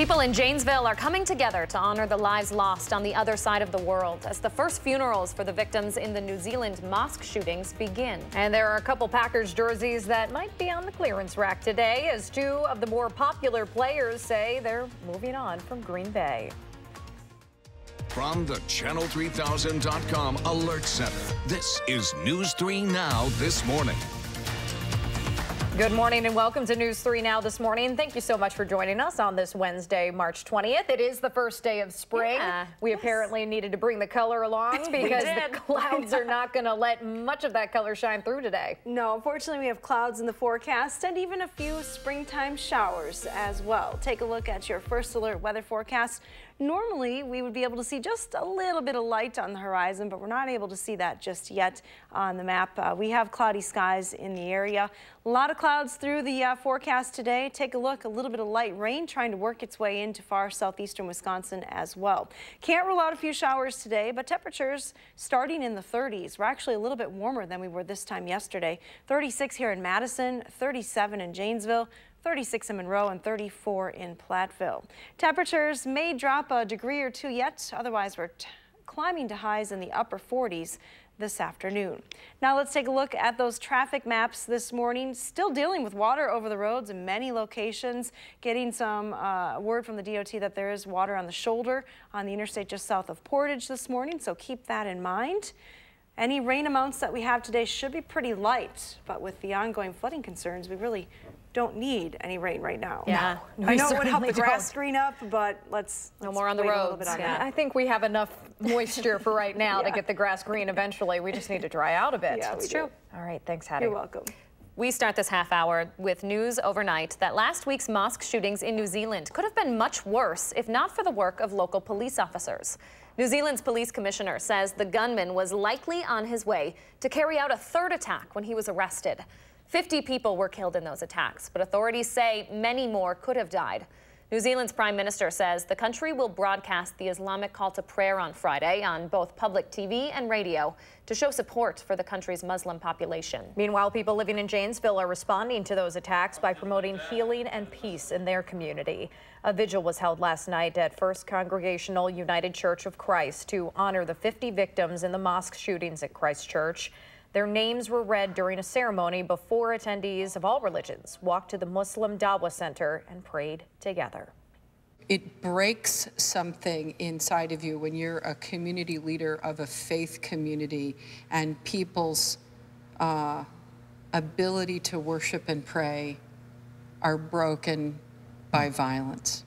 People in Janesville are coming together to honor the lives lost on the other side of the world as the first funerals for the victims in the New Zealand mosque shootings begin. And there are a couple Packers jerseys that might be on the clearance rack today, as two of the more popular players say they're moving on from Green Bay. From the Channel3000.com Alert Center, this is News 3 Now this morning. Good morning and welcome to News 3 Now this morning. Thank you so much for joining us on this Wednesday, March 20th. It is the first day of spring. We apparently needed to bring the color along because the clouds are not going to let much of that color shine through today. No, unfortunately we have clouds in the forecast and even a few springtime showers as well. Take a look at your first alert weather forecast. Normally, we would be able to see just a little bit of light on the horizon, but we're not able to see that just yet on the map. We have cloudy skies in the area. A lot of clouds through the forecast today. Take a look, a little bit of light rain trying to work its way into far southeastern Wisconsin as well. Can't rule out a few showers today, but temperatures starting in the 30s. We're actually a little bit warmer than we were this time yesterday. 36 here in Madison, 37 in Janesville, 36 in Monroe, and 34 in Platteville. Temperatures may drop a degree or two yet. Otherwise, we're climbing to highs in the upper 40s this afternoon. Now let's take a look at those traffic maps this morning. Still dealing with water over the roads in many locations. Getting some word from the DOT that there is water on the shoulder on the interstate just south of Portage this morning, so keep that in mind. Any rain amounts that we have today should be pretty light, but with the ongoing flooding concerns, we really don't need any rain right now. Yeah, no, I know it would help the grass green up, but let's no more on the roads. I think we have enough moisture for right now to get the grass green eventually. We just need to dry out a bit. Yeah, that's true. All right, thanks, Hattie. You're welcome. We start this half hour with news overnight that last week's mosque shootings in New Zealand could have been much worse if not for the work of local police officers. New Zealand's police commissioner says the gunman was likely on his way to carry out a third attack when he was arrested. 50 people were killed in those attacks, but authorities say many more could have died. New Zealand's prime minister says the country will broadcast the Islamic call to prayer on Friday on both public TV and radio to show support for the country's Muslim population. Meanwhile, people living in Janesville are responding to those attacks by promoting healing and peace in their community. A vigil was held last night at First Congregational United Church of Christ to honor the 50 victims in the mosque shootings at Christ Church. Their names were read during a ceremony before attendees of all religions walked to the Muslim Dawah Center and prayed together. It breaks something inside of you when you're a community leader of a faith community and people's ability to worship and pray are broken by violence.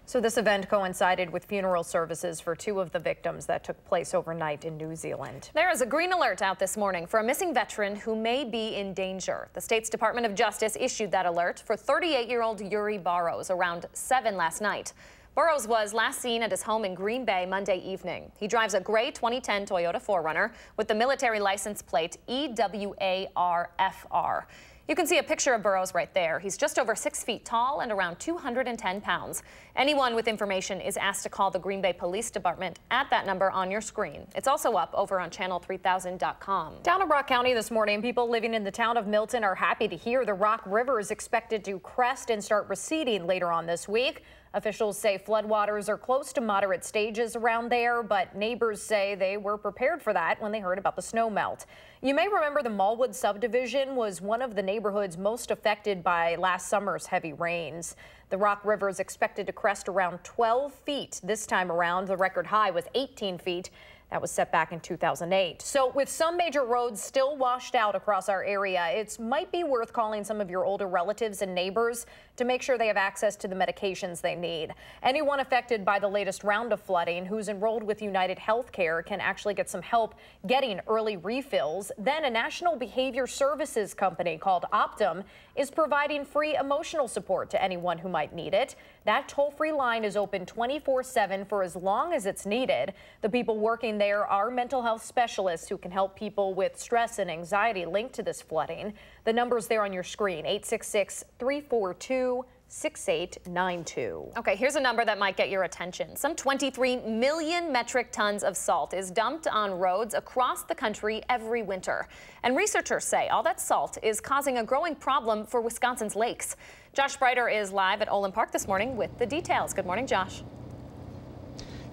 So this event coincided with funeral services for two of the victims that took place overnight in New Zealand. There is a green alert out this morning for a missing veteran who may be in danger. The state's Department of Justice issued that alert for 38-year-old Yuri Burrows around 7 last night. Burrows was last seen at his home in Green Bay Monday evening. He drives a gray 2010 Toyota 4Runner with the military license plate EWARFR. You can see a picture of Burrows right there. He's just over 6 feet tall and around 210 pounds. Anyone with information is asked to call the Green Bay Police Department at that number on your screen. It's also up over on Channel3000.com. Down in Rock County this morning, people living in the town of Milton are happy to hear the Rock River is expected to crest and start receding later on this week. Officials say floodwaters are close to moderate stages around there, but neighbors say they were prepared for that when they heard about the snow melt. You may remember the Mallwood subdivision was one of the neighborhoods most affected by last summer's heavy rains. The Rock River is expected to crest around 12 feet this time around. The record high was 18 feet. That was set back in 2008. So with some major roads still washed out across our area, it might be worth calling some of your older relatives and neighbors to make sure they have access to the medications they need. Anyone affected by the latest round of flooding who's enrolled with United Healthcare can actually get some help getting early refills. Then a national behavior services company called Optum is providing free emotional support to anyone who might need it. That toll-free line is open 24/7 for as long as it's needed. The people working there are mental health specialists who can help people with stress and anxiety linked to this flooding. The number's there on your screen, 866-342 6892. Okay, here's a number that might get your attention. Some 23 million metric tons of salt is dumped on roads across the country every winter. And researchers say all that salt is causing a growing problem for Wisconsin's lakes. Josh Breiter is live at Olin Park this morning with the details. Good morning, Josh.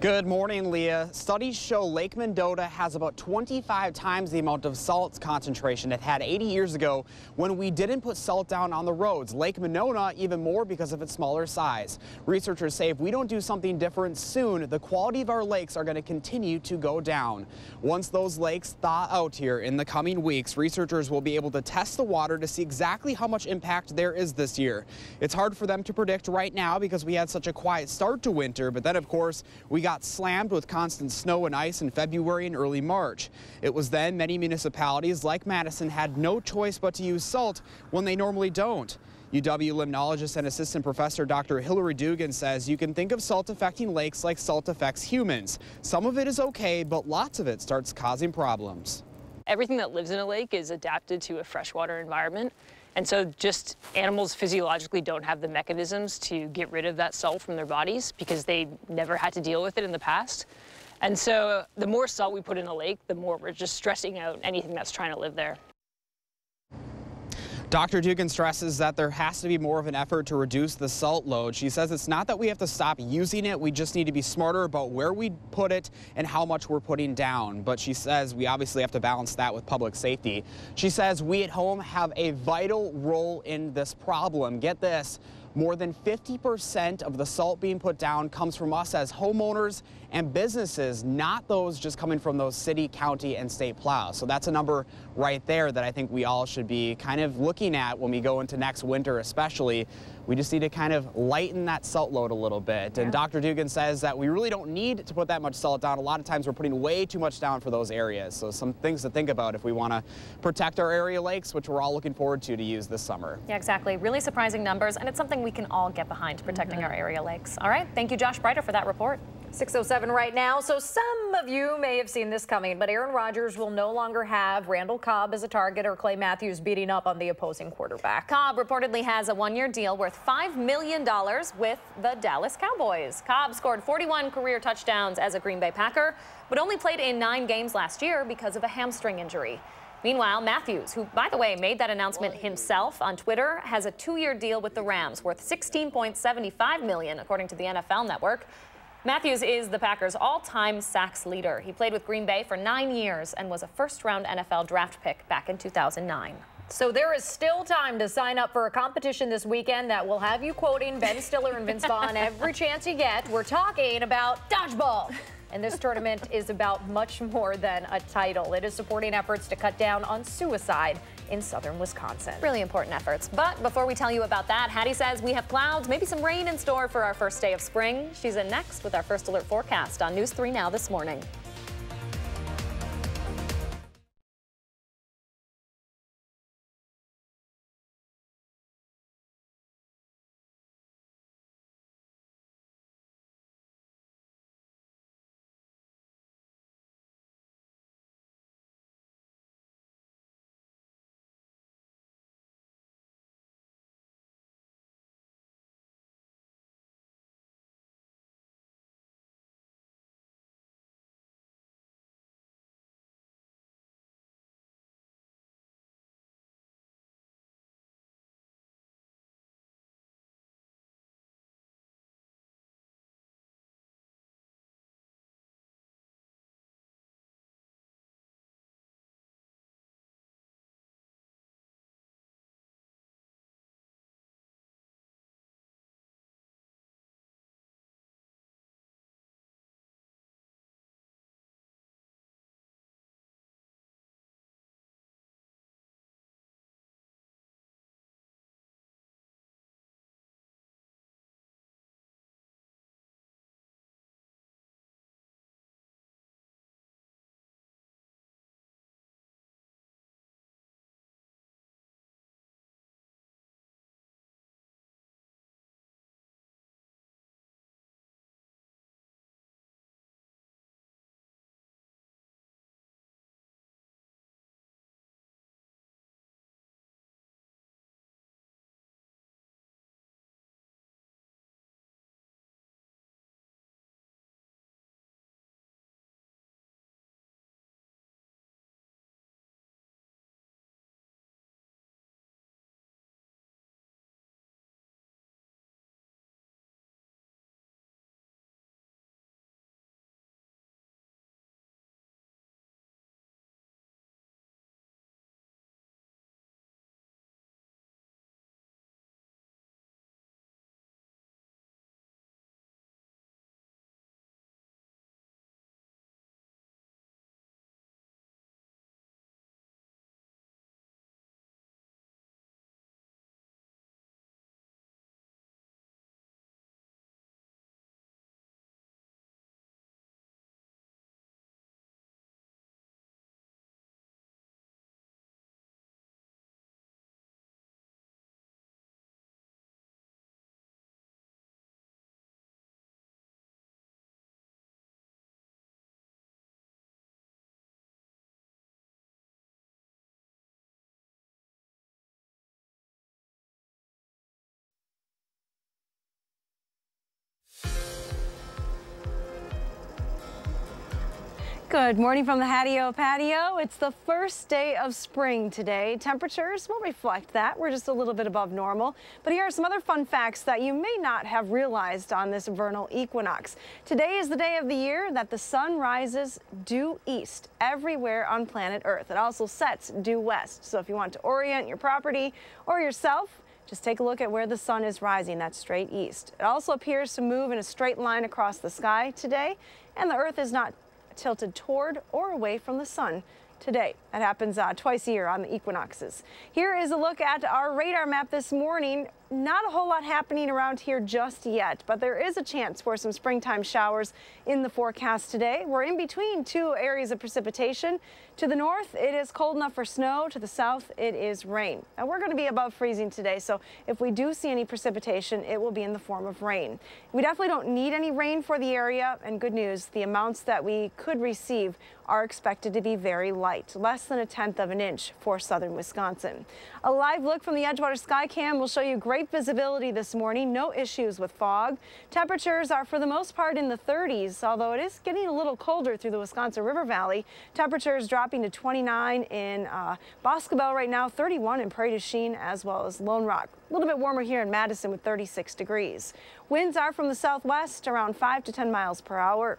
Good morning, Leah. Studies show Lake Mendota has about 25 times the amount of salt concentration it had 80 years ago when we didn't put salt down on the roads. Lake Monona even more because of its smaller size. Researchers say if we don't do something different soon, the quality of our lakes are going to continue to go down. Once those lakes thaw out here in the coming weeks, researchers will be able to test the water to see exactly how much impact there is this year. It's hard for them to predict right now because we had such a quiet start to winter, but then of course we got slammed with constant snow and ice in February and early March. It was then many municipalities like Madison had no choice but to use salt when they normally don't. UW limnologist and assistant professor Dr. Hillary Dugan says you can think of salt affecting lakes like salt affects humans. Some of it is okay, but lots of it starts causing problems. Everything that lives in a lake is adapted to a freshwater environment. And so just animals physiologically don't have the mechanisms to get rid of that salt from their bodies because they never had to deal with it in the past. And so the more salt we put in a lake, the more we're just stressing out anything that's trying to live there. Dr. Dugan stresses that there has to be more of an effort to reduce the salt load. She says it's not that we have to stop using it, we just need to be smarter about where we put it and how much we're putting down. But she says we obviously have to balance that with public safety. She says we at home have a vital role in this problem. Get this. More than 50% of the salt being put down comes from us as homeowners and businesses, not those just coming from those city, county, and state plows. So that's a number right there that I think we all should be kind of looking at when we go into next winter especially. We just need to kind of lighten that salt load a little bit. And Dr. Dugan says that we really don't need to put that much salt down. A lot of times we're putting way too much down for those areas. So some things to think about if we want to protect our area lakes, which we're all looking forward to use this summer. Yeah, exactly. Really surprising numbers, and it's something we can all get behind, protecting our area lakes. All right. Thank you, Josh Breiter, for that report. 6:07 right now. So some of you may have seen this coming, but Aaron Rodgers will no longer have Randall Cobb as a target or Clay Matthews beating up on the opposing quarterback. Cobb reportedly has a one-year deal worth $5 million with the Dallas Cowboys. Cobb scored 41 career touchdowns as a Green Bay Packer, but only played in 9 games last year because of a hamstring injury. Meanwhile, Matthews, who, by the way, made that announcement himself on Twitter, has a 2-year deal with the Rams worth $16.75 million, according to the NFL Network. Matthews is the Packers' all-time sacks leader. He played with Green Bay for 9 years and was a first-round NFL draft pick back in 2009. So there is still time to sign up for a competition this weekend that will have you quoting Ben Stiller and Vince Vaughn every chance you get. We're talking about dodgeball. And this tournament is about much more than a title. It is supporting efforts to cut down on suicide in southern Wisconsin. Really important efforts. But before we tell you about that, Hattie says we have clouds, maybe some rain in store for our first day of spring. She's in next with our first alert forecast on News 3 Now this morning. Good morning from the Hattie-O Patio. It's the first day of spring today. Temperatures will reflect that. We're just a little bit above normal. But here are some other fun facts that you may not have realized on this vernal equinox. Today is the day of the year that the sun rises due east everywhere on planet Earth. It also sets due west. So if you want to orient your property or yourself, just take a look at where the sun is rising. That's straight east. It also appears to move in a straight line across the sky today, and the Earth is not tilted toward or away from the sun today. That happens twice a year on the equinoxes. Here is a look at our radar map this morning. Not a whole lot happening around here just yet, but there is a chance for some springtime showers in the forecast today. We're in between two areas of precipitation. To the north, it is cold enough for snow. To the south, it is rain. Now, we're going to be above freezing today, so if we do see any precipitation, it will be in the form of rain. We definitely don't need any rain for the area, and good news, the amounts that we could receive are expected to be very light, less than 1/10 of an inch for southern Wisconsin. A live look from the Edgewater Skycam will show you great visibility this morning. No issues with fog. Temperatures are for the most part in the 30s, although it is getting a little colder through the Wisconsin River Valley. Temperatures dropping to 29 in Boscobel right now, 31 in Prairie du Chien, as well as Lone Rock. A little bit warmer here in Madison with 36 degrees. Winds are from the southwest around 5 to 10 miles per hour.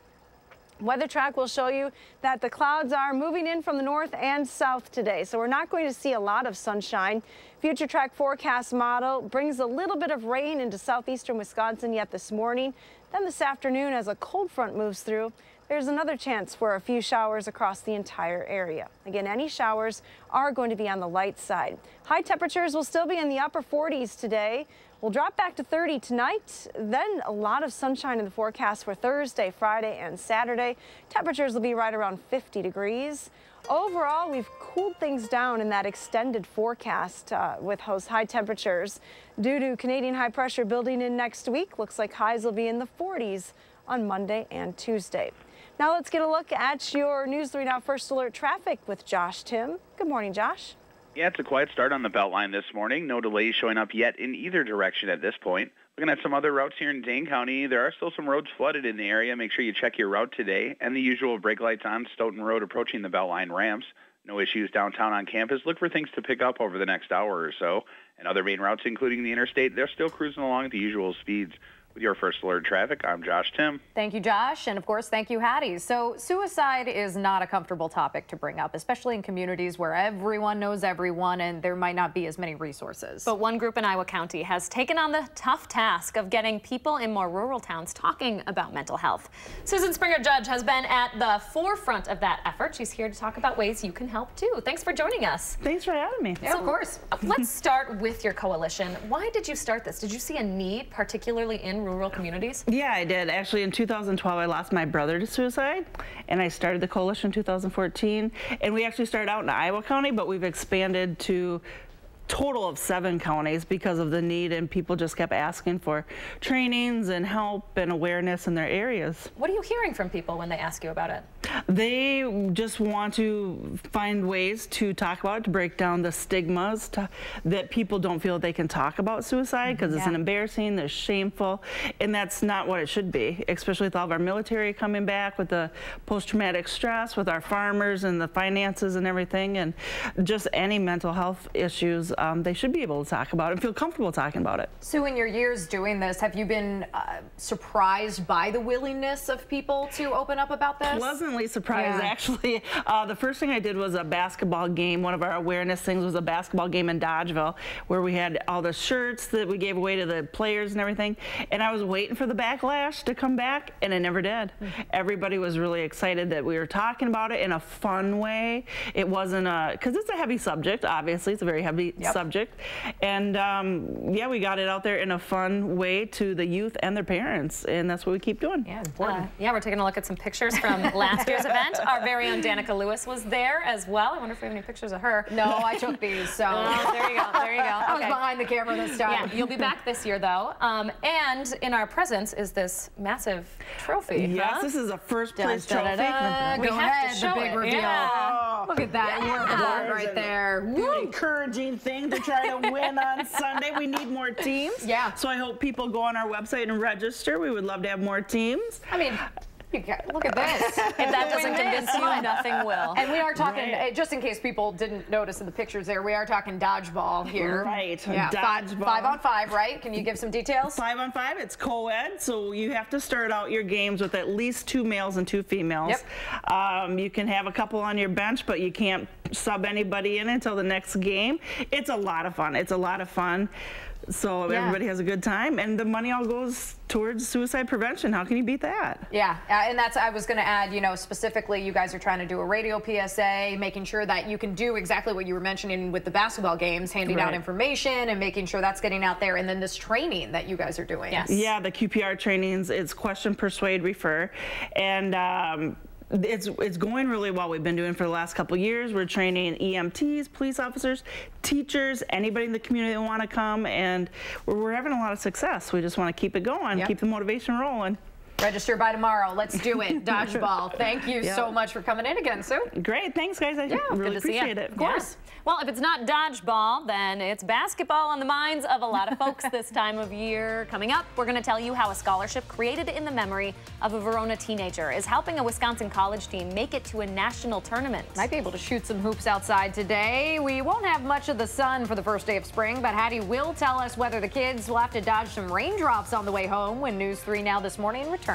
Weather track will show you that the clouds are moving in from the north and south today, so we're not going to see a lot of sunshine. Future track forecast model brings a little bit of rain into southeastern Wisconsin yet this morning. Then this afternoon, as a cold front moves through, there's another chance for a few showers across the entire area. Again, any showers are going to be on the light side. High temperatures will still be in the upper 40s today. We'll drop back to 30 tonight, then a lot of sunshine in the forecast for Thursday, Friday, and Saturday. Temperatures will be right around 50 degrees. Overall, we've cooled things down in that extended forecast with those high temperatures. Due to Canadian high pressure building in next week, looks like highs will be in the 40s on Monday and Tuesday. Now let's get a look at your News 3 Now First Alert traffic with Josh Tim. Good morning, Josh. Yeah, it's a quiet start on the Beltline this morning. No delays showing up yet in either direction at this point. Looking at some other routes here in Dane County, there are still some roads flooded in the area. Make sure you check your route today. And the usual brake lights on Stoughton Road approaching the Beltline ramps. No issues downtown on campus. Look for things to pick up over the next hour or so. And other main routes, including the interstate, they're still cruising along at the usual speeds. With your First Alert traffic, I'm Josh Tim. Thank you, Josh. And of course, thank you, Hattie. So suicide is not a comfortable topic to bring up, especially in communities where everyone knows everyone and there might not be as many resources. But one group in Iowa County has taken on the tough task of getting people in more rural towns talking about mental health. Susan Springer-Judge has been at the forefront of that effort. She's here to talk about ways you can help too. Thanks for joining us. Thanks for having me. Yeah, of course. Let's start with your coalition. Why did you start this? Did you see a need, particularly in rural communities? Yeah, I did. Actually, in 2012, I lost my brother to suicide, and I started the coalition in 2014. And we actually started out in Iowa County, but we've expanded to total of 7 counties because of the need, and people just kept asking for trainings and help and awareness in their areas. What are you hearing from people when they ask you about it? They just want to find ways to talk about it, to break down the stigmas that people don't feel they can talk about suicide because it's an embarrassing, it's shameful, and that's not what it should be, especially with all of our military coming back with the post-traumatic stress, with our farmers and the finances and everything, and just any mental health issues. They should be able to talk about it and feel comfortable talking about it. So in your years doing this, have you been surprised by the willingness of people to open up about this? Pleasantly surprised, actually. The first thing I did was a basketball game. One of our awareness things was a basketball game in Dodgeville where we had all the shirts that we gave away to the players and everything. And I was waiting for the backlash to come back, and it never did. Everybody was really excited that we were talking about it in a fun way. It wasn't because it's a heavy subject, obviously. It's a very heavy subject. And yeah, we got it out there in a fun way to the youth and their parents, and that's what we keep doing. Yeah, important. Yeah, we're taking a look at some pictures from last year's event. Our very own Danica Lewis was there as well. I wonder if we have any pictures of her. No, I took these, so. There you go, there you go. I was behind the camera this time. Yeah, you'll be back this year, though. And in our presence is this massive trophy. Yes, this is a first place trophy. We have to show the big reveal. Yeah. Look at that, you work hard right there. Good encouraging thing to try to win on Sunday. We need more teams. Yeah. So I hope people go on our website and register. We would love to have more teams. I mean, Look at this. If that doesn't convince you, nothing will. And we are talking, just in case people didn't notice in the pictures there, we are talking dodgeball here. Right. Yeah, Dodgeball. 5-on-5, right? Can you give some details? 5-on-5, it's co-ed, so you have to start out your games with at least 2 males and 2 females. Yep. You can have a couple on your bench, but you can't sub anybody in until the next game. It's a lot of fun. It's a lot of fun. So everybody has a good time, and the money all goes towards suicide prevention. How can you beat that? Yeah, and that's, I was going to add, you know, specifically you guys are trying to do a radio PSA, making sure that you can do exactly what you were mentioning with the basketball games, handing out information and making sure that's getting out there, and then this training that you guys are doing. Yes. Yeah, the QPR trainings, it's question, persuade, refer, and it's going really well. We've been doing it for the last couple of years. We're training EMTs, police officers, teachers, anybody in the community that want to come, and we're having a lot of success. We just want to keep it going, keep the motivation rolling. Register by tomorrow. Let's do it. Dodgeball. Thank you so much for coming in again, Sue. Great. Thanks, guys. I really appreciate it. Of course. Well, if it's not dodgeball, then it's basketball on the minds of a lot of folks this time of year. Coming up, we're going to tell you how a scholarship created in the memory of a Verona teenager is helping a Wisconsin college team make it to a national tournament. Might be able to shoot some hoops outside today. We won't have much of the sun for the first day of spring, but Hattie will tell us whether the kids will have to dodge some raindrops on the way home when News 3 Now This Morning returns.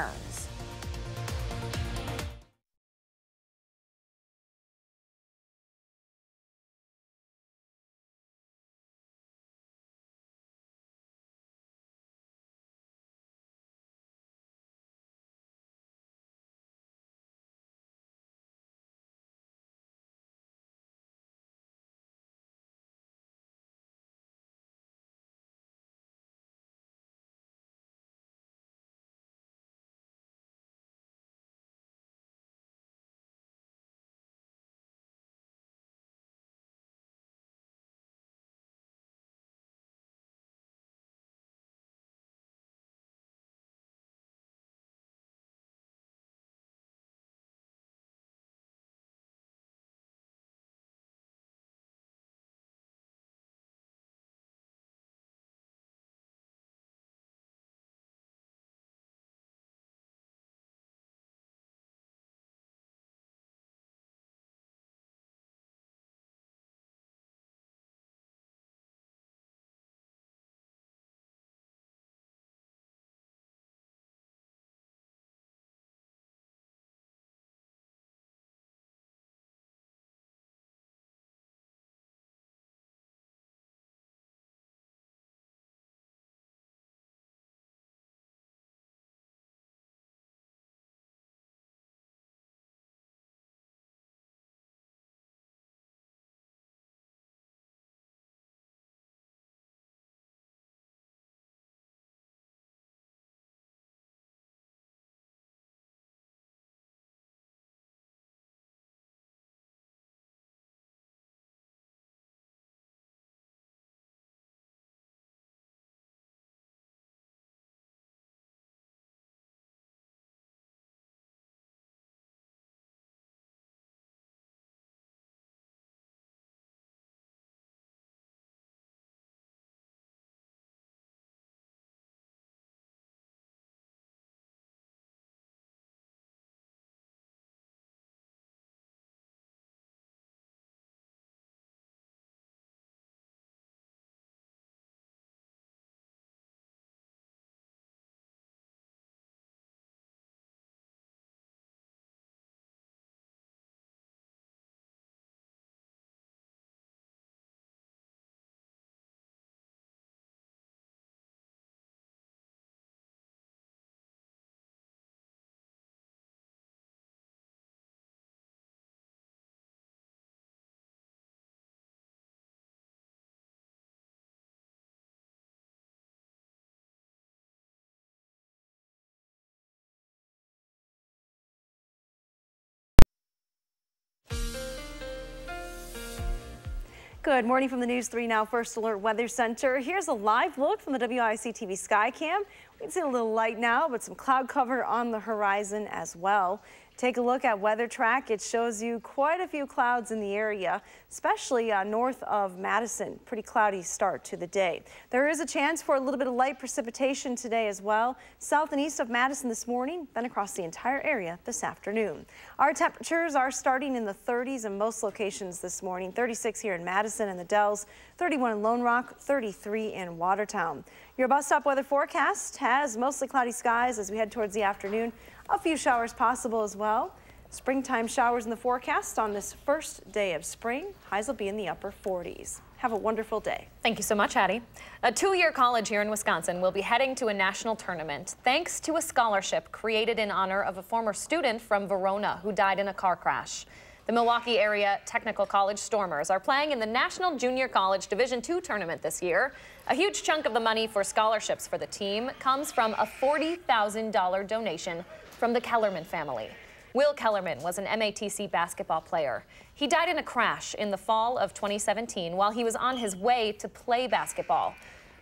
Good morning from the News 3 Now First Alert Weather Center. Here's a live look from the WISC-TV Skycam. We can see a little light now, but some cloud cover on the horizon as well. Take a look at Weather Track. It shows you quite a few clouds in the area, especially north of Madison. Pretty cloudy start to the day. There is a chance for a little bit of light precipitation today as well. South and east of Madison this morning, then across the entire area this afternoon. Our temperatures are starting in the 30s in most locations this morning. 36 here in Madison and the Dells, 31 in Lone Rock, 33 in Watertown. Your bus stop weather forecast has mostly cloudy skies as we head towards the afternoon. A few showers possible as well. Springtime showers in the forecast on this first day of spring. Highs will be in the upper 40s. Have a wonderful day. Thank you so much, Hattie. A two-year college here in Wisconsin will be heading to a national tournament thanks to a scholarship created in honor of a former student from Verona who died in a car crash. The Milwaukee Area Technical College Stormers are playing in the National Junior College Division II tournament this year. A huge chunk of the money for scholarships for the team comes from a $40,000 donation from the Kellerman family. Will Kellerman was an MATC basketball player. He died in a crash in the fall of 2017 while he was on his way to play basketball.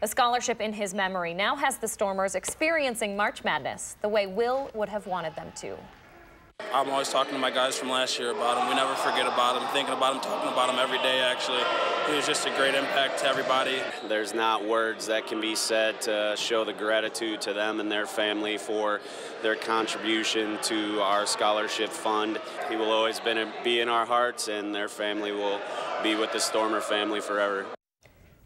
A scholarship in his memory now has the Stormers experiencing March Madness the way Will would have wanted them to. I'm always talking to my guys from last year about him. We never forget about him, thinking about him, talking about him every day, actually. He was just a great impact to everybody. There's not words that can be said to show the gratitude to them and their family for their contribution to our scholarship fund. He will always be in our hearts, and their family will be with the Stormer family forever.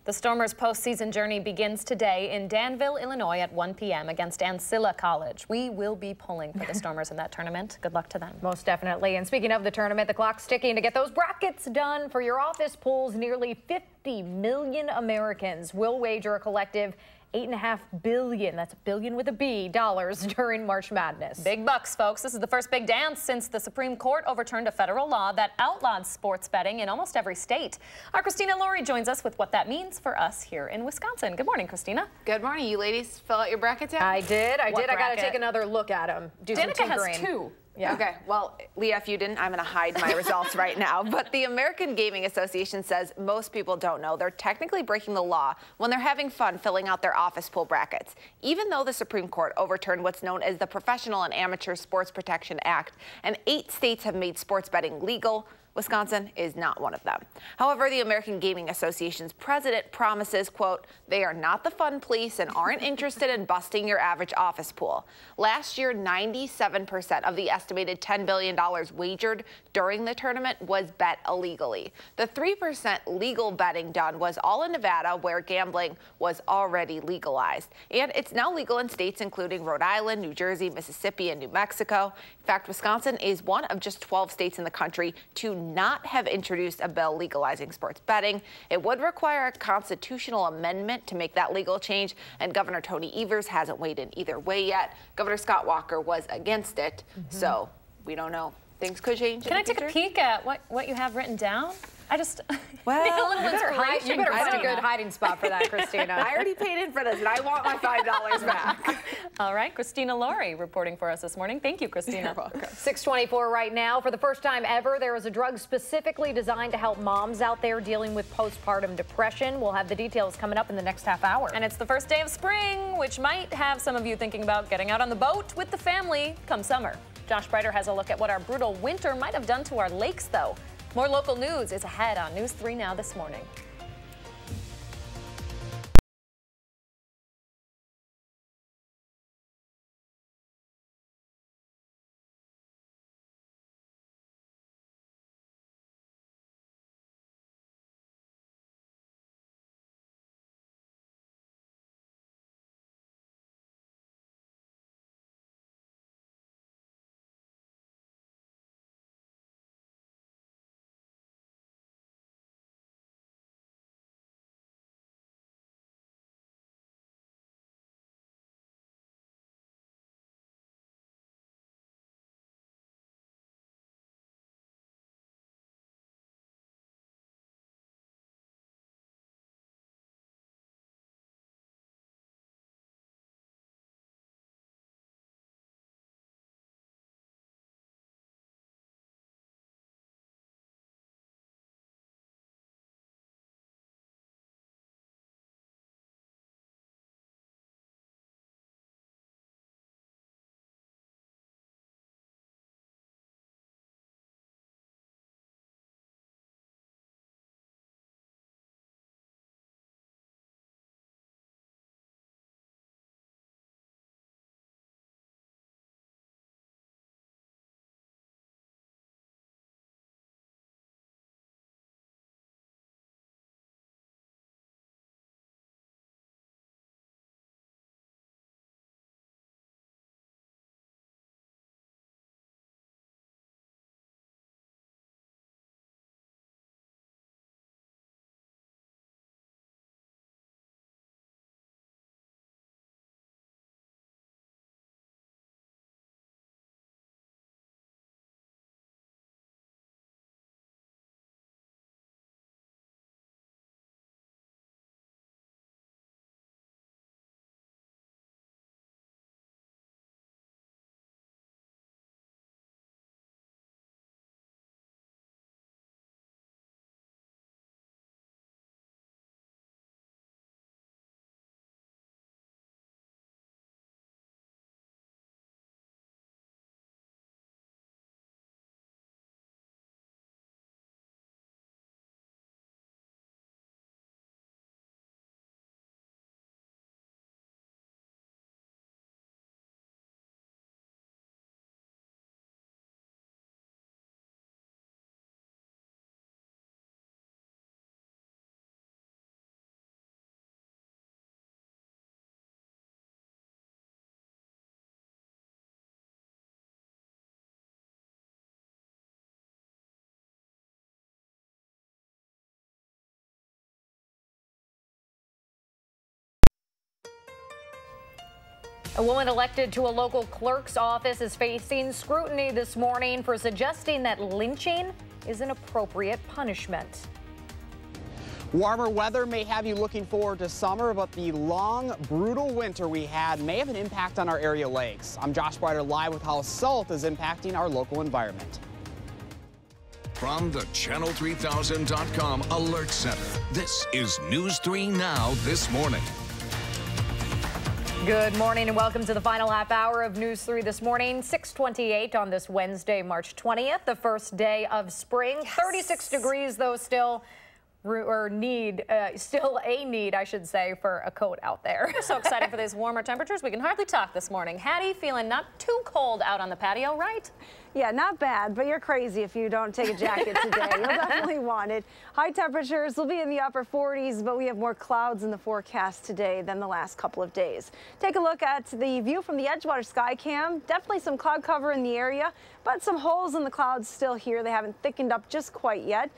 The Stormers' postseason journey begins today in Danville, Illinois at 1 p.m. against Ancilla College. We will be pulling for the Stormers in that tournament. Good luck to them. Most definitely. And speaking of the tournament, the clock's ticking to get those brackets done for your office pools. Nearly 50 million Americans will wager a collective $8.5 billion, that's a billion with a B, dollars during March Madness. Big bucks, folks. This is the first big dance since the Supreme Court overturned a federal law that outlawed sports betting in almost every state. Our Christina Laurie joins us with what that means for us here in Wisconsin. Good morning, Christina. Good morning. You ladies fill out your brackets yet? I did. I got bracket? to take another look at them. Danica has two. Yeah. Okay, well, Leah, if you didn't, I'm going to hide my results right now. But the American Gaming Association says most people don't know they're technically breaking the law when they're having fun filling out their office pool brackets. Even though the Supreme Court overturned what's known as the Professional and Amateur Sports Protection Act, and 8 states have made sports betting legal, Wisconsin is not one of them. However, the American Gaming Association's president promises, quote, they are not the fun police and aren't interested in busting your average office pool. Last year, 97% of the estimated $10 billion wagered during the tournament was bet illegally. The 3% legal betting done was all in Nevada, where gambling was already legalized. And it's now legal in states including Rhode Island, New Jersey, Mississippi, and New Mexico. In fact, Wisconsin is one of just 12 states in the country to not have introduced a bill legalizing sports betting. It would require a constitutional amendment to make that legal change, and Governor Tony Evers hasn't weighed in either way yet. Governor Scott Walker was against it, so we don't know. Things could change. Can I take a peek at what you have written down? I just well, need a little inspiration. You better find a good hiding spot for that, Christina. I already paid in for this, and I want my $5 back. All right, Christina Laurie reporting for us this morning. Thank you, Christina. You're welcome. 6:24 right now. For the first time ever, there is a drug specifically designed to help moms out there dealing with postpartum depression. We'll have the details coming up in the next half hour. And it's the first day of spring, which might have some of you thinking about getting out on the boat with the family come summer. Josh Breiter has a look at what our brutal winter might have done to our lakes, though. More local news is ahead on News 3 Now this morning. A woman elected to a local clerk's office is facing scrutiny this morning for suggesting that lynching is an appropriate punishment. Warmer weather may have you looking forward to summer, but the long, brutal winter we had may have an impact on our area lakes. I'm Josh Brighter live with how salt is impacting our local environment. From the Channel3000.com Alert Center, this is News 3 Now this morning. Good morning and welcome to the final half hour of News 3 this morning, 6:28 on this Wednesday, March 20th, the first day of spring. Yes. 36 degrees though still. Still a need, I should say, for a coat out there. We're so excited for these warmer temperatures. We can hardly talk this morning. Hattie, feeling not too cold out on the patio, right? Yeah, not bad, but you're crazy if you don't take a jacket today. You'll definitely want it. High temperatures will be in the upper 40s, but we have more clouds in the forecast today than the last couple of days. Take a look at the view from the Edgewater sky cam. Definitely some cloud cover in the area, but some holes in the clouds still here. They haven't thickened up just quite yet.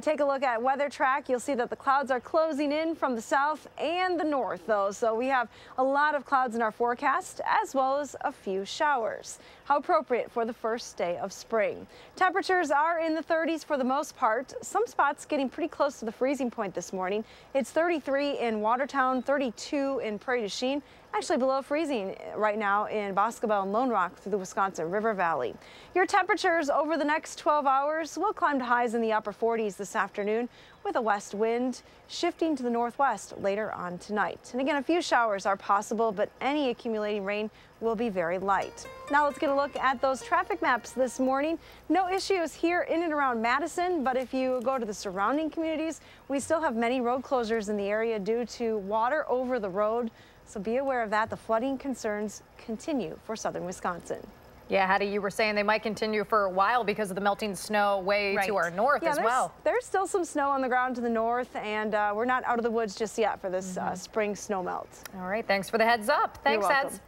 Take a look at weather track. You'll see that the clouds are closing in from the south and the north, though. So we have a lot of clouds in our forecast, as well as a few showers. How appropriate for the first day of spring. Temperatures are in the 30s for the most part. Some spots getting pretty close to the freezing point this morning. It's 33 in Watertown, 32 in Prairie du Chien. Actually below freezing right now in Boscobel and Lone Rock through the Wisconsin River Valley. Your temperatures over the next 12 hours will climb to highs in the upper 40s this afternoon with a west wind shifting to the northwest later on tonight. And again, a few showers are possible, but any accumulating rain will be very light. Now let's get a look at those traffic maps this morning. No issues here in and around Madison, but if you go to the surrounding communities, we still have many road closures in the area due to water over the road. So be aware of that. The flooding concerns continue for southern Wisconsin. Yeah, Hattie, you were saying they might continue for a while because of the melting snow way to our north as well. There's still some snow on the ground to the north, and we're not out of the woods just yet for this spring snow melt. All right, thanks for the heads up. Thanks, Heads.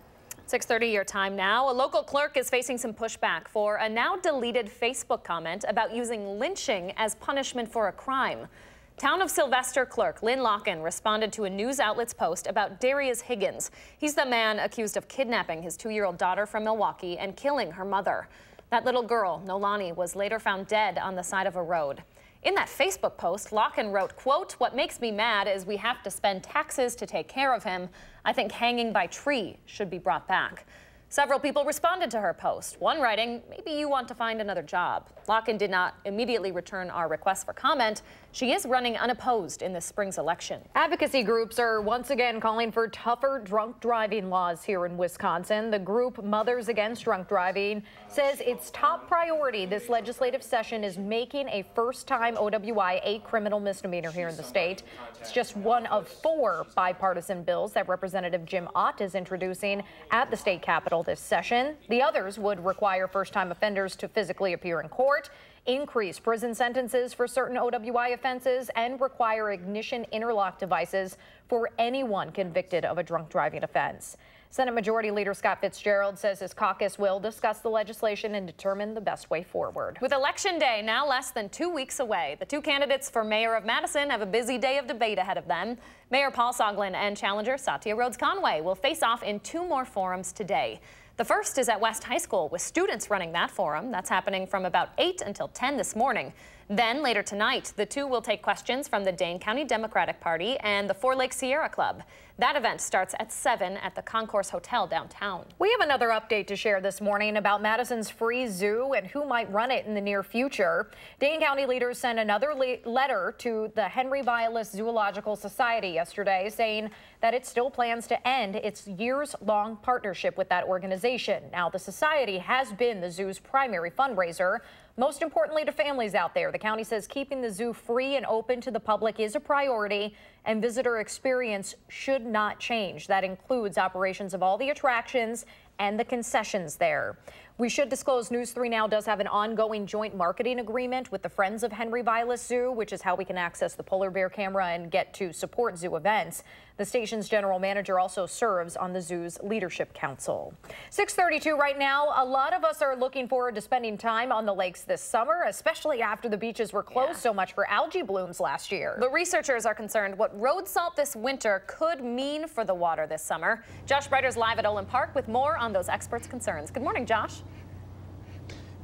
6:30 your time now. A local clerk is facing some pushback for a now deleted Facebook comment about using lynching as punishment for a crime. Town of Sylvester clerk Lynn Locken responded to a news outlet's post about Darius Higgins. He's the man accused of kidnapping his 2-year-old daughter from Milwaukee and killing her mother. That little girl, Nolani, was later found dead on the side of a road. In that Facebook post, Locken wrote, quote, "What makes me mad is we have to spend taxes to take care of him. I think hanging by tree should be brought back." Several people responded to her post, one writing, "Maybe you want to find another job." Locken did not immediately return our request for comment. She is running unopposed in this spring's election. Advocacy groups are once again calling for tougher drunk driving laws here in Wisconsin. The group Mothers Against Drunk Driving says its top priority this legislative session is making a first-time OWI a criminal misdemeanor here in the state. It's just one of 4 bipartisan bills that Representative Jim Ott is introducing at the state capitol this session. The others would require first-time offenders to physically appear in court, increase prison sentences for certain OWI offenses, and require ignition interlock devices for anyone convicted of a drunk driving offense. Senate Majority Leader Scott Fitzgerald says his caucus will discuss the legislation and determine the best way forward. With Election Day now less than 2 weeks away, the 2 candidates for mayor of Madison have a busy day of debate ahead of them. Mayor Paul Soglin and challenger Satya Rhodes-Conway will face off in 2 more forums today. The first is at West High School with students running that forum. That's happening from about 8 until 10 this morning. Then later tonight, the 2 will take questions from the Dane County Democratic Party and the 4 Lake Sierra Club. That event starts at 7 at the Concourse Hotel downtown. We have another update to share this morning about Madison's free zoo and who might run it in the near future. Dane County leaders sent another letter to the Henry Violus Zoological Society yesterday saying that it still plans to end its years-long partnership with that organization. Now, the society has been the zoo's primary fundraiser. Most importantly to families out there, the county says keeping the zoo free and open to the public is a priority, and visitor experience should not change. That includes operations of all the attractions and the concessions there. We should disclose News 3 Now does have an ongoing joint marketing agreement with the Friends of Henry Vilas Zoo, which is how we can access the polar bear camera and get to support zoo events. The station's general manager also serves on the zoo's leadership council. 6:32 right now. A lot of us are looking forward to spending time on the lakes this summer, especially after the beaches were closed so much for algae blooms last year. But researchers are concerned what road salt this winter could mean for the water this summer. Josh Breiter's live at Olin Park with more on those experts' concerns. Good morning, Josh.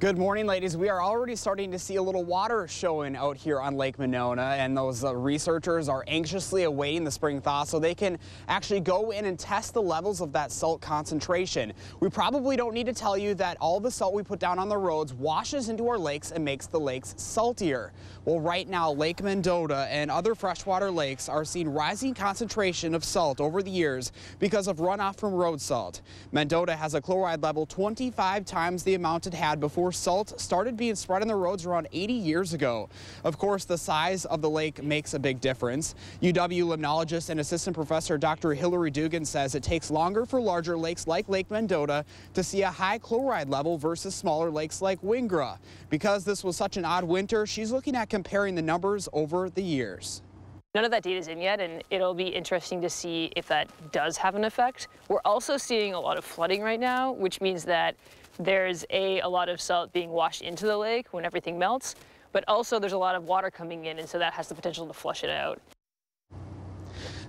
Good morning, ladies. We are already starting to see a little water showing out here on Lake Monona, and those researchers are anxiously awaiting the spring thaw so they can actually go in and test the levels of that salt concentration. We probably don't need to tell you that all the salt we put down on the roads washes into our lakes and makes the lakes saltier. Well, right now, Lake Mendota and other freshwater lakes are seeing rising concentration of salt over the years because of runoff from road salt. Mendota has a chloride level 25 times the amount it had before salt started being spread on the roads around 80 years ago. Of course, the size of the lake makes a big difference. UW limnologist and assistant professor Dr. Hillary Dugan says it takes longer for larger lakes like Lake Mendota to see a high chloride level versus smaller lakes like Wingra. Because this was such an odd winter, she's looking at comparing the numbers over the years. None of that data is in yet, and it'll be interesting to see if that does have an effect. We're also seeing a lot of flooding right now, which means that there's a lot of salt being washed into the lake when everything melts, but also there's a lot of water coming in, and so that has the potential to flush it out.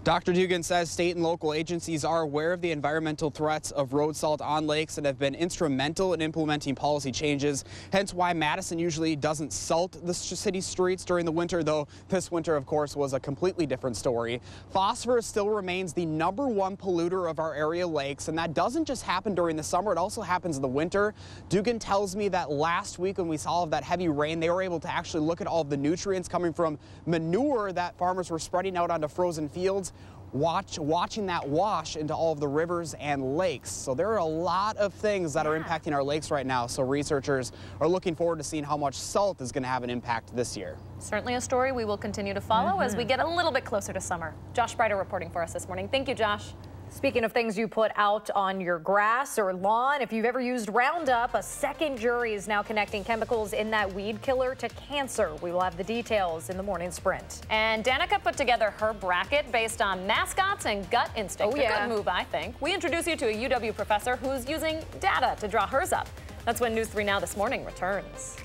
Dr. Dugan says state and local agencies are aware of the environmental threats of road salt on lakes and have been instrumental in implementing policy changes, hence why Madison usually doesn't salt the city streets during the winter, though this winter, of course, was a completely different story. Phosphorus still remains the #1 polluter of our area lakes, and that doesn't just happen during the summer, it also happens in the winter. Dugan tells me that last week when we saw all of that heavy rain, they were able to actually look at all of the nutrients coming from manure that farmers were spreading out onto frozen fields. Watching that wash into all of the rivers and lakes. So there are a lot of things that are impacting our lakes right now. So researchers are looking forward to seeing how much salt is going to have an impact this year. Certainly a story we will continue to follow as we get a little bit closer to summer. Josh Breiter reporting for us this morning. Thank you, Josh. Speaking of things you put out on your grass or lawn, if you've ever used Roundup, a second jury is now connecting chemicals in that weed killer to cancer. We will have the details in the morning sprint. And Danica put together her bracket based on mascots and gut instinct. Oh, yeah. A good move, I think. We introduce you to a UW professor who's using data to draw hers up. That's when News 3 Now This Morning returns.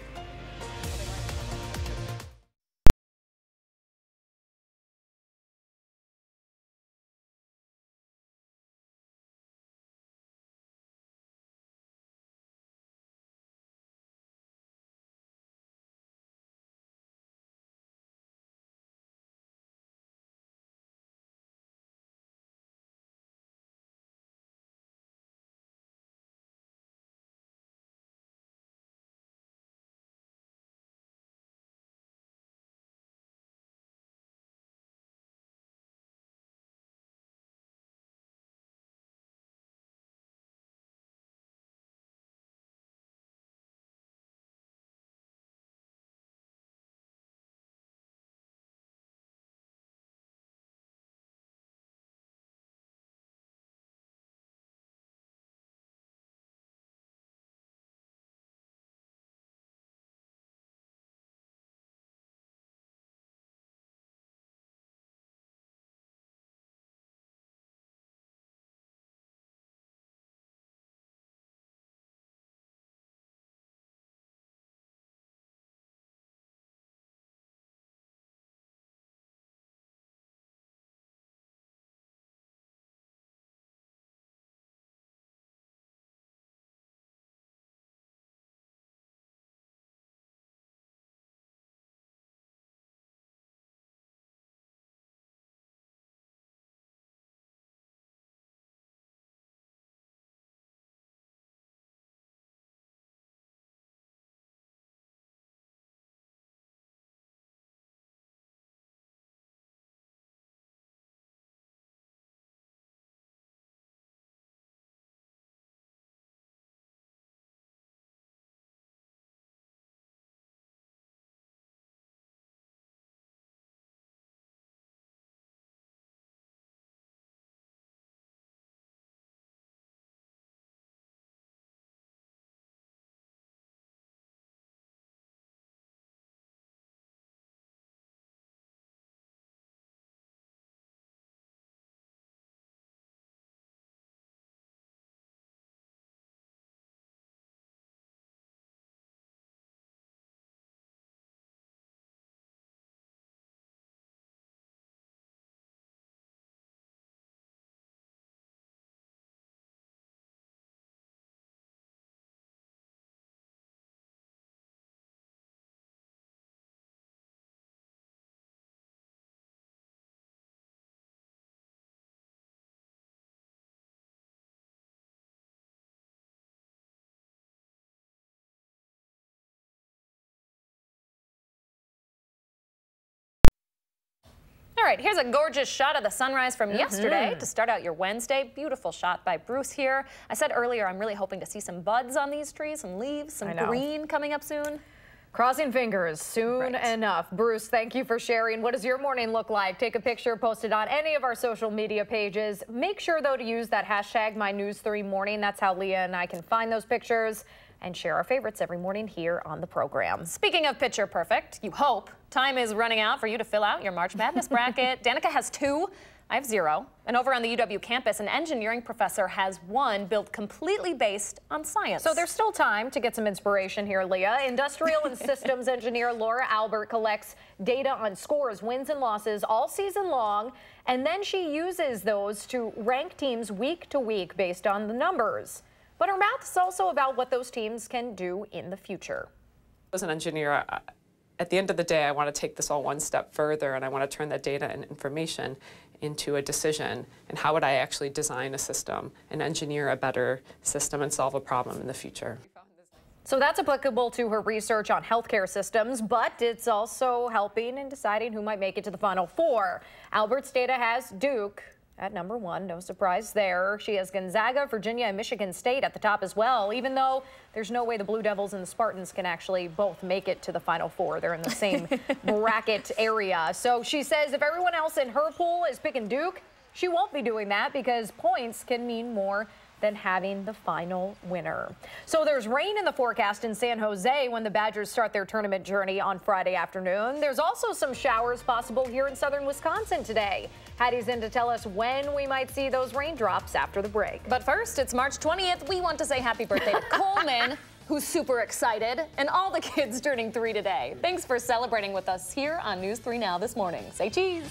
All right, here's a gorgeous shot of the sunrise from yesterday to start out your Wednesday. Beautiful shot by Bruce here. I said earlier I'm really hoping to see some buds on these trees, some leaves, some green coming up soon. Crossing fingers soon enough. Bruce, thank you for sharing. What does your morning look like? Take a picture, post it on any of our social media pages. Make sure, though, to use that hashtag MyNews3Morning. That's how Leah and I can find those pictures and share our favorites every morning here on the program. Speaking of picture perfect, you hope, time is running out for you to fill out your March Madness bracket. Danica has 2. I have 0. And over on the UW campus, an engineering professor has 1 built completely based on science. So there's still time to get some inspiration here, Leah. Industrial and systems engineer Laura Albert collects data on scores, wins and losses all season long, and then she uses those to rank teams week to week based on the numbers. But her math is also about what those teams can do in the future. As an engineer, at the end of the day, I want to take this all one step further, and I want to turn that data and information into a decision. And how would I actually design a system and engineer a better system and solve a problem in the future? So that's applicable to her research on healthcare systems, but it's also helping in deciding who might make it to the Final Four. Albert's data has Duke at number 1, no surprise there. She has Gonzaga, Virginia, and Michigan State at the top as well, even though there's no way the Blue Devils and the Spartans can actually both make it to the Final Four. They're in the same bracket area. So she says if everyone else in her pool is picking Duke, she won't be doing that because points can mean more than having the final winner. So there's rain in the forecast in San Jose when the Badgers start their tournament journey on Friday afternoon. There's also some showers possible here in southern Wisconsin today. Hattie's in to tell us when we might see those raindrops after the break. But first, it's March 20th. We want to say happy birthday to Coleman, who's super excited, and all the kids turning 3 today. Thanks for celebrating with us here on News 3 Now this morning. Say cheese.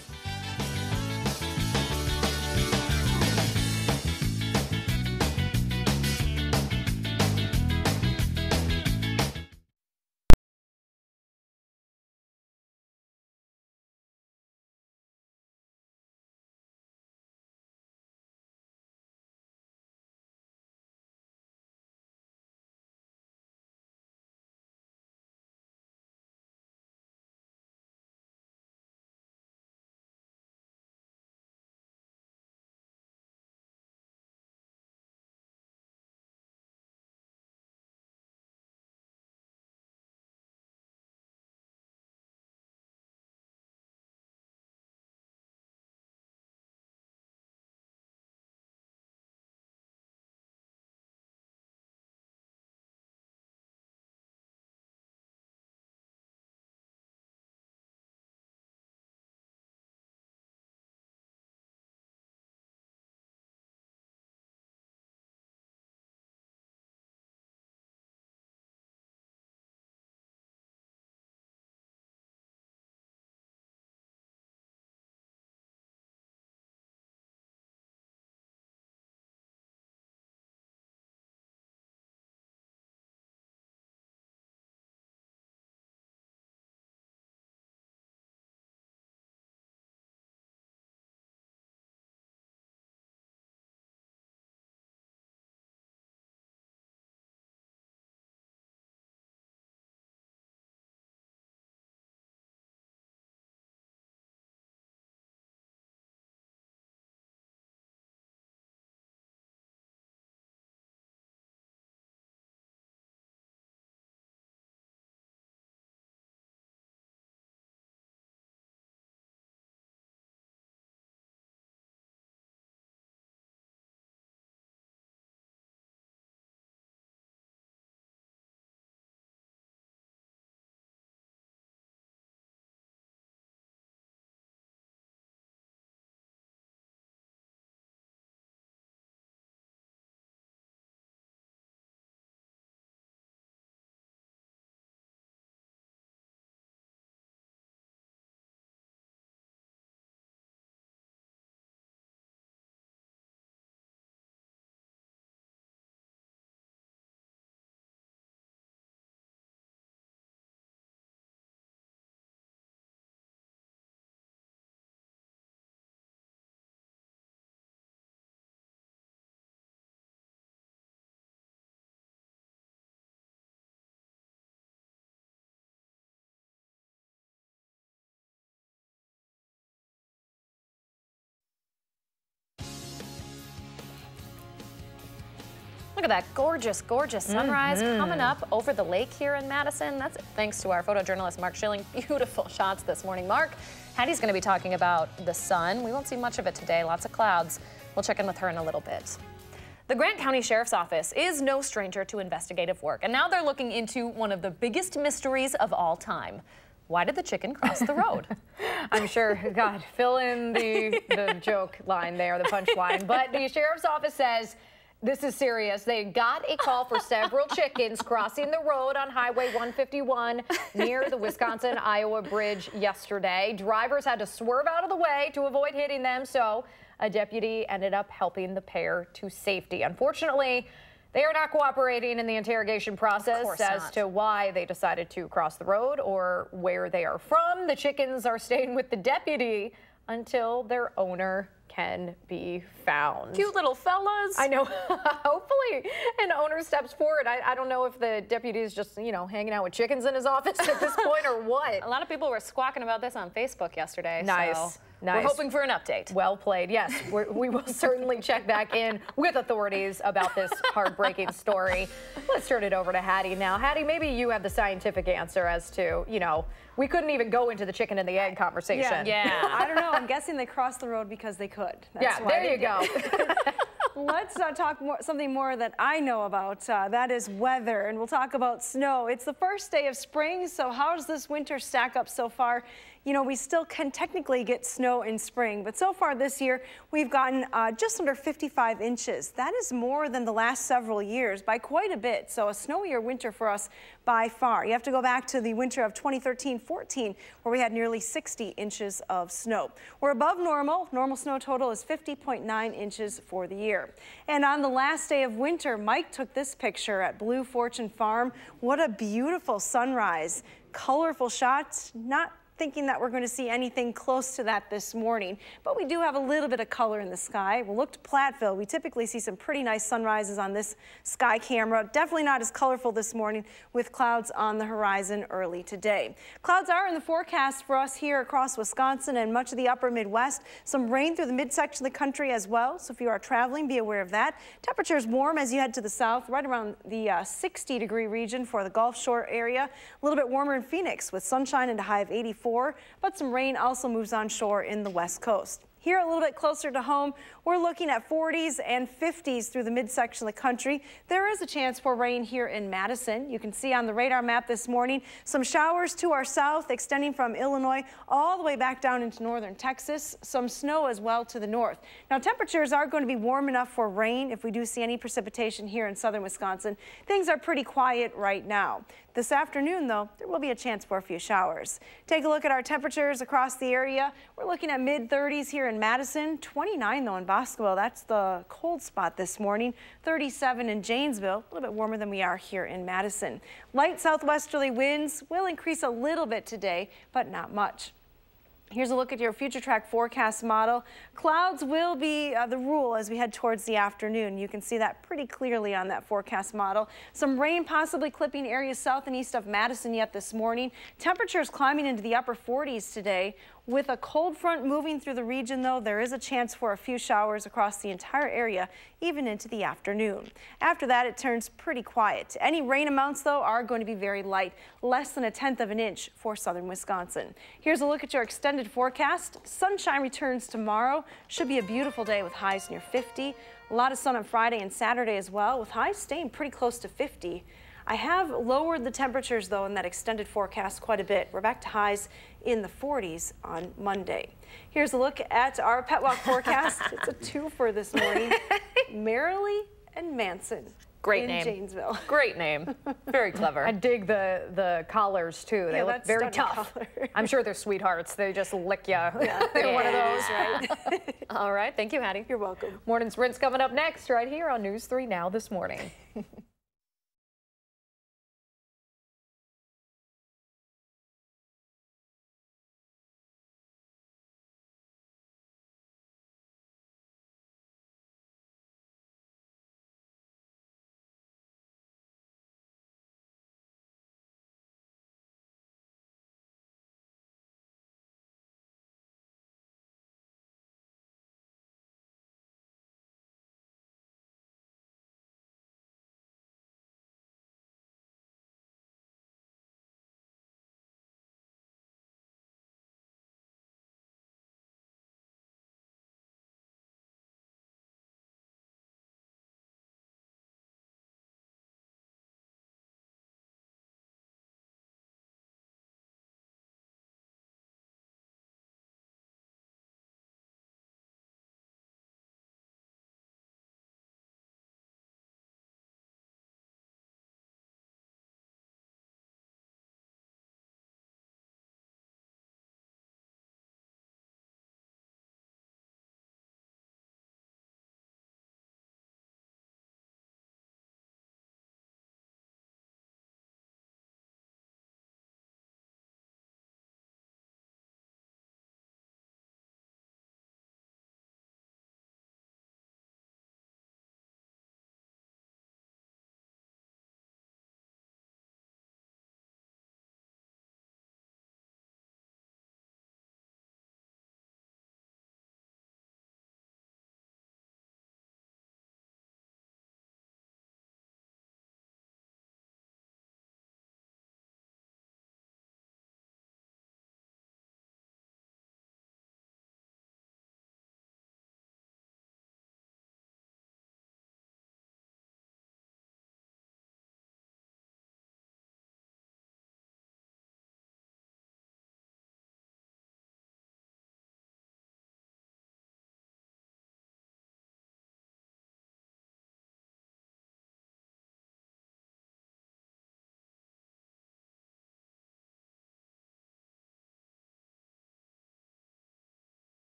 Look at that gorgeous, gorgeous sunrise coming up over the lake here in Madison. That's thanks to our photojournalist, Mark Schilling. Beautiful shots this morning. Mark, Hattie's going to be talking about the sun. We won't see much of it today, lots of clouds. We'll check in with her in a little bit. The Grant County Sheriff's Office is no stranger to investigative work, and now they're looking into one of the biggest mysteries of all time. Why did the chicken cross the road? I'm sure, God, fill in the joke line there, the punchline. But the Sheriff's Office says this is serious. They got a call for several chickens crossing the road on Highway 151 near the Wisconsin-Iowa bridge yesterday. Drivers had to swerve out of the way to avoid hitting them, so a deputy ended up helping the pair to safety. Unfortunately, they are not cooperating in the interrogation process as to why they decided to cross the road or where they are from. The chickens are staying with the deputy until their owner can be found. Cute little fellas. I know. Hopefully an owner steps forward. I don't know if the deputy is just, you know, hanging out with chickens in his office at this point or what. A lot of people were squawking about this on Facebook yesterday. Nice. So nice. We're hoping for an update. Well played. Yes, we will certainly check back in with authorities about this heartbreaking story. Let's turn it over to Hattie now. Hattie, maybe you have the scientific answer as to, you know, we couldn't even go into the chicken and the egg conversation. Yeah. I don't know. I'm guessing they crossed the road because they could. That's there you go. Let's talk something more that I know about. That is weather, and we'll talk about snow. It's the first day of spring, so how does this winter stack up so far? You know, we still can technically get snow in spring, but so far this year, we've gotten just under 55 inches. That is more than the last several years by quite a bit, so a snowier winter for us by far. You have to go back to the winter of 2013-14, where we had nearly 60 inches of snow. We're above normal. Normal snow total is 50.9 inches for the year. And on the last day of winter, Mike took this picture at Blue Fortune Farm. What a beautiful sunrise. Colorful shots, not thinking that we're going to see anything close to that this morning, but we do have a little bit of color in the sky. We'll look to Platteville. We typically see some pretty nice sunrises on this sky camera. Definitely not as colorful this morning with clouds on the horizon early today. Clouds are in the forecast for us here across Wisconsin and much of the upper Midwest. Some rain through the midsection of the country as well, so if you are traveling, be aware of that. Temperatures warm as you head to the south, right around the 60-degree region for the Gulf Shore area. A little bit warmer in Phoenix with sunshine and a high of 84. But some rain also moves on shore in the west coast. Here a little bit closer to home, we're looking at 40s and 50s through the midsection of the country. There is a chance for rain here in Madison. You can see on the radar map this morning some showers to our south extending from Illinois all the way back down into northern Texas. Some snow as well to the north. Now temperatures are going to be warm enough for rain if we do see any precipitation here in southern Wisconsin. Things are pretty quiet right now. This afternoon, though, there will be a chance for a few showers. Take a look at our temperatures across the area. We're looking at mid-30s here in Madison, 29 though in Boscoville. That's the cold spot this morning. 37 in Janesville, a little bit warmer than we are here in Madison. Light southwesterly winds will increase a little bit today, but not much. Here's a look at your future track forecast model. Clouds will be the rule as we head towards the afternoon. You can see that pretty clearly on that forecast model. Some rain possibly clipping areas south and east of Madison yet this morning. Temperatures climbing into the upper 40s today. With a cold front moving through the region, though, there is a chance for a few showers across the entire area, even into the afternoon. After that, it turns pretty quiet. Any rain amounts, though, are going to be very light, less than 1/10 of an inch for southern Wisconsin. Here's a look at your extended forecast. Sunshine returns tomorrow. Should be a beautiful day with highs near 50. A lot of sun on Friday and Saturday as well, with highs staying pretty close to 50. I have lowered the temperatures, though, in that extended forecast quite a bit. We're back to highs in the 40s on Monday. Here's a look at our Pet Walk forecast. It's a twofer this morning. Merrily and Manson. Great in name. Janesville. Great name. Very clever. I dig the collars, too. They look very tough. I'm sure they're sweethearts. They just lick you. Yeah, they're one of those, right? All right. Thank you, Hattie. You're welcome. Morning Sprints coming up next right here on News 3 Now this morning.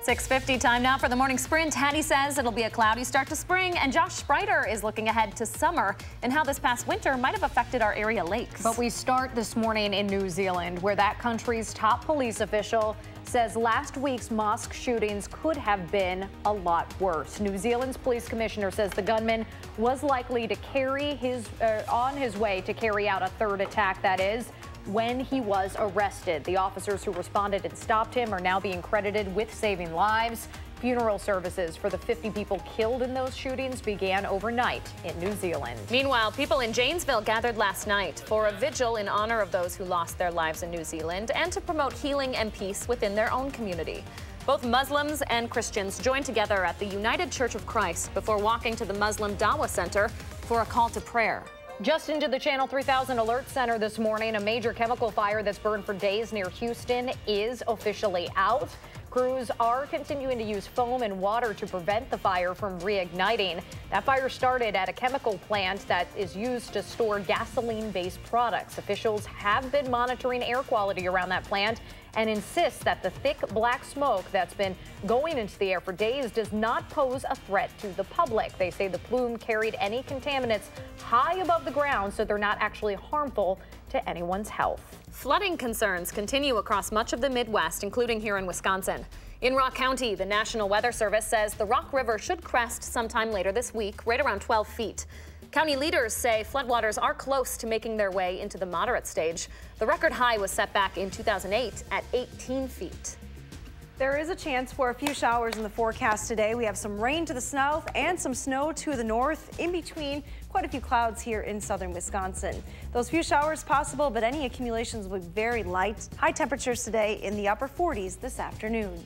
6:50 time now for the morning sprint. Hattie says it'll be a cloudy start to spring, and Josh Spreiter is looking ahead to summer and how this past winter might have affected our area lakes. But we start this morning in New Zealand, where that country's top police official says last week's mosque shootings could have been a lot worse. New Zealand's police commissioner says the gunman was likely to on his way to carry out a third attack, that is, when he was arrested. The officers who responded and stopped him are now being credited with saving lives. Funeral services for the 50 people killed in those shootings began overnight in New Zealand. Meanwhile, people in Janesville gathered last night for a vigil in honor of those who lost their lives in New Zealand and to promote healing and peace within their own community. Both Muslims and Christians joined together at the United Church of Christ before walking to the Muslim Dawah Center for a call to prayer. Just into the Channel 3000 Alert Center this morning, a major chemical fire that's burned for days near Houston is officially out. Crews are continuing to use foam and water to prevent the fire from reigniting. That fire started at a chemical plant that is used to store gasoline-based products. Officials have been monitoring air quality around that plant and insist that the thick black smoke that's been going into the air for days does not pose a threat to the public. They say the plume carried any contaminants high above the ground, so they're not actually harmful to anyone's health. Flooding concerns continue across much of the Midwest, including here in Wisconsin. In Rock County, the National Weather Service says the Rock River should crest sometime later this week, right around 12 feet. County leaders say floodwaters are close to making their way into the moderate stage. The record high was set back in 2008 at 18 feet. There is a chance for a few showers in the forecast today. We have some rain to the south and some snow to the north. In between, quite a few clouds here in southern Wisconsin. Those few showers possible, but any accumulations will be very light. High temperatures today in the upper 40s this afternoon.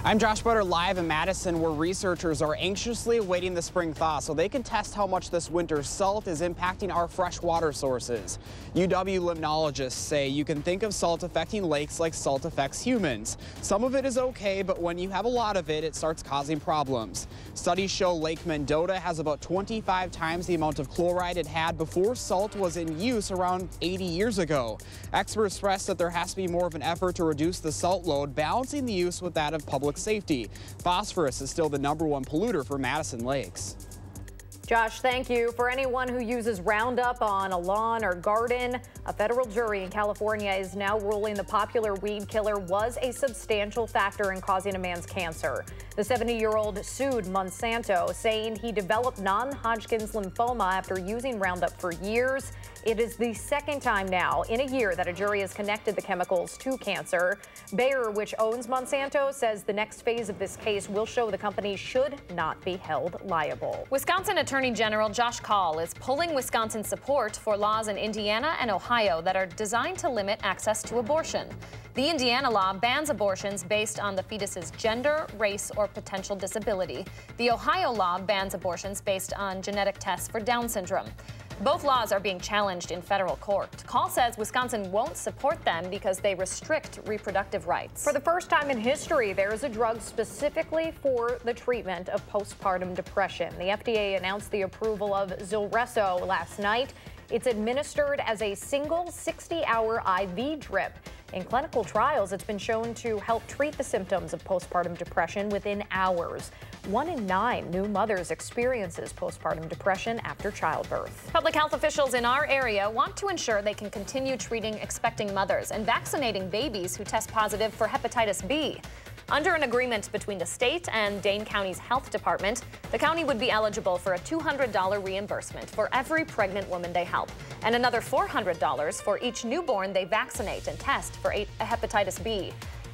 I'm Josh Butter live in Madison, where researchers are anxiously awaiting the spring thaw so they can test how much this winter's salt is impacting our fresh water sources. UW limnologists say you can think of salt affecting lakes like salt affects humans. Some of it is okay, but when you have a lot of it, it starts causing problems. Studies show Lake Mendota has about 25 times the amount of chloride it had before salt was in use around 80 years ago. Experts stress that there has to be more of an effort to reduce the salt load, balancing the use with that of public safety. Phosphorus is still the #1 polluter for Madison lakes. Josh, thank you. For anyone who uses Roundup on a lawn or garden, a federal jury in California is now ruling the popular weed killer was a substantial factor in causing a man's cancer. The 70-year-old sued Monsanto, saying he developed non-Hodgkin's lymphoma after using Roundup for years. It is the second time now in a year that a jury has connected the chemicals to cancer. Bayer, which owns Monsanto, says the next phase of this case will show the company should not be held liable. Wisconsin Attorney General Josh Kaul is pulling Wisconsin's support for laws in Indiana and Ohio that are designed to limit access to abortion. The Indiana law bans abortions based on the fetus's gender, race, or potential disability. The Ohio law bans abortions based on genetic tests for Down syndrome. Both laws are being challenged in federal court. Kaul says Wisconsin won't support them because they restrict reproductive rights. For the first time in history, there is a drug specifically for the treatment of postpartum depression. The FDA announced the approval of Zulresso last night. It's administered as a single 60-hour IV drip. In clinical trials, it's been shown to help treat the symptoms of postpartum depression within hours. 1 in 9 new mothers experiences postpartum depression after childbirth. Public health officials in our area want to ensure they can continue treating expecting mothers and vaccinating babies who test positive for hepatitis B. Under an agreement between the state and Dane County's health department, the county would be eligible for a $200 reimbursement for every pregnant woman they help, and another $400 for each newborn they vaccinate and test for hepatitis B.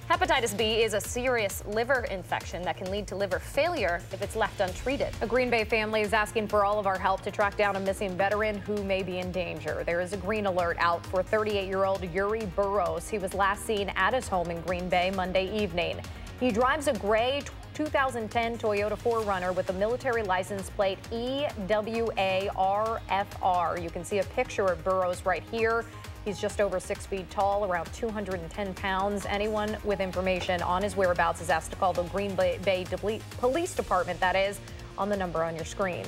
Hepatitis B is a serious liver infection that can lead to liver failure if it's left untreated. A Green Bay family is asking for all of our help to track down a missing veteran who may be in danger. There is a green alert out for 38-year-old Yuri Burrows. He was last seen at his home in Green Bay Monday evening. He drives a gray 2010 Toyota 4Runner with a military license plate EWARFR. You can see a picture of Burrows right here. He's just over 6 feet tall, around 210 pounds. Anyone with information on his whereabouts is asked to call the Green Bay Police Department, that is, on the number on your screen.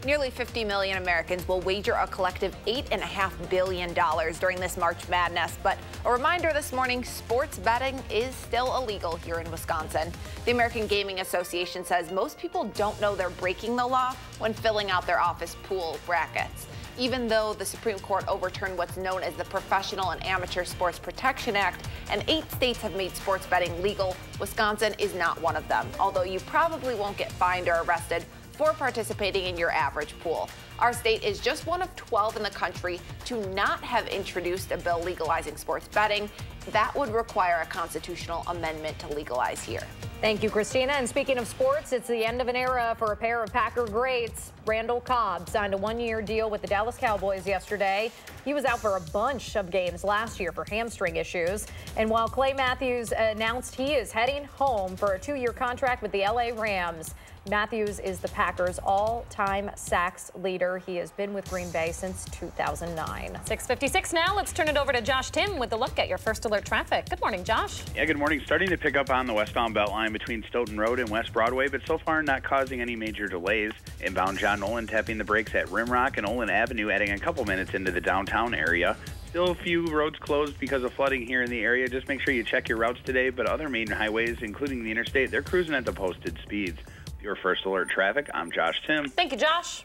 Nearly 50 million Americans will wager a collective $8.5 billion during this March Madness. But a reminder this morning, sports betting is still illegal here in Wisconsin. The American Gaming Association says most people don't know they're breaking the law when filling out their office pool brackets. Even though the Supreme Court overturned what's known as the Professional and Amateur Sports Protection Act, and 8 states have made sports betting legal, Wisconsin is not one of them, although you probably won't get fined or arrested for participating in your average pool. Our state is just one of 12 in the country to not have introduced a bill legalizing sports betting. That would require a constitutional amendment to legalize here. Thank you, Christina. And speaking of sports, it's the end of an era for a pair of Packer greats. Randall Cobb signed a 1-year deal with the Dallas Cowboys yesterday. He was out for a bunch of games last year for hamstring issues. And while Clay Matthews announced he is heading home for a 2-year contract with the LA Rams, Matthews is the Packers' all-time sacks leader. He has been with Green Bay since 2009. 6:56 now. Let's turn it over to Josh Tim with a look at your First Alert traffic. Good morning, Josh. Yeah, good morning. Starting to pick up on the westbound Beltline between Stoughton Road and West Broadway, but so far not causing any major delays. Inbound John Nolan tapping the brakes at Rimrock and Olin Avenue, adding a couple minutes into the downtown area. Still a few roads closed because of flooding here in the area. Just make sure you check your routes today, but other main highways, including the interstate, they're cruising at the posted speeds. Your First Alert traffic, I'm Josh Tim. Thank you, Josh.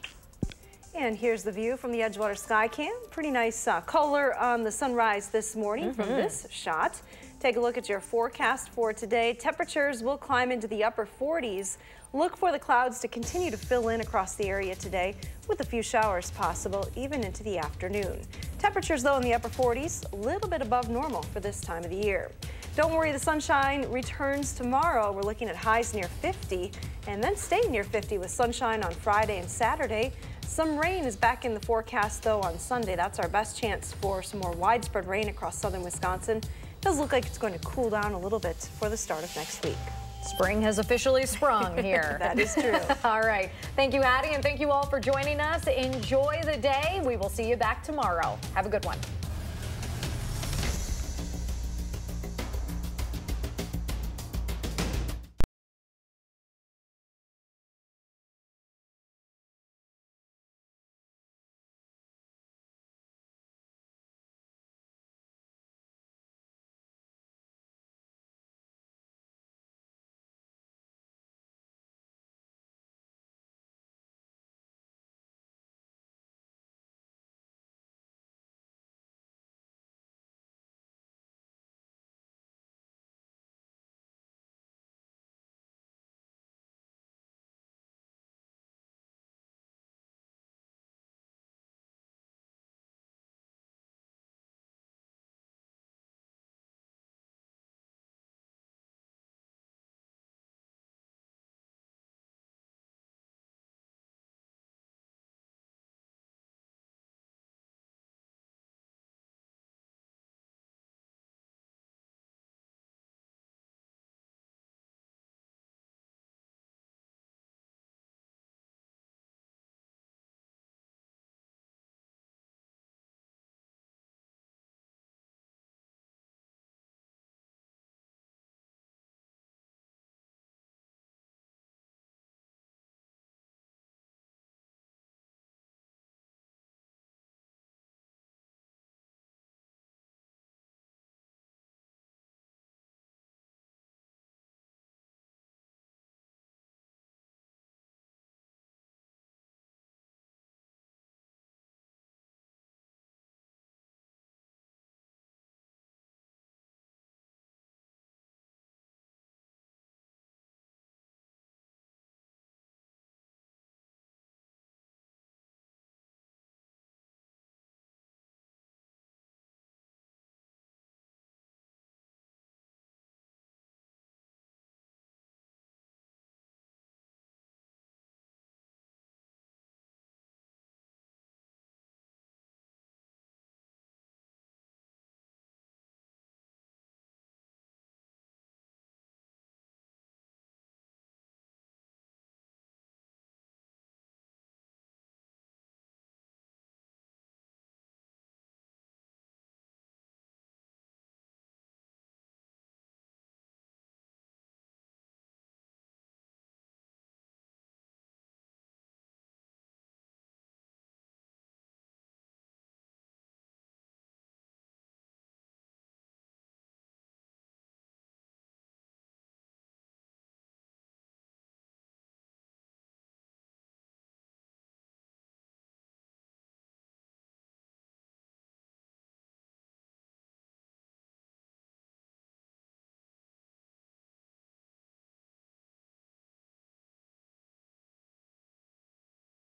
And here's the view from the Edgewater Skycam. Pretty nice color on the sunrise this morning from this shot. Take a look at your forecast for today. Temperatures will climb into the upper 40s. Look for the clouds to continue to fill in across the area today with a few showers possible even into the afternoon. Temperatures, though, in the upper 40s, a little bit above normal for this time of the year. Don't worry, the sunshine returns tomorrow. We're looking at highs near 50 and then staying near 50 with sunshine on Friday and Saturday. Some rain is back in the forecast, though, on Sunday. That's our best chance for some more widespread rain across southern Wisconsin. It does look like it's going to cool down a little bit for the start of next week. Spring has officially sprung here. That is true. All right. Thank you, Addie, and thank you all for joining us. Enjoy the day. We will see you back tomorrow. Have a good one.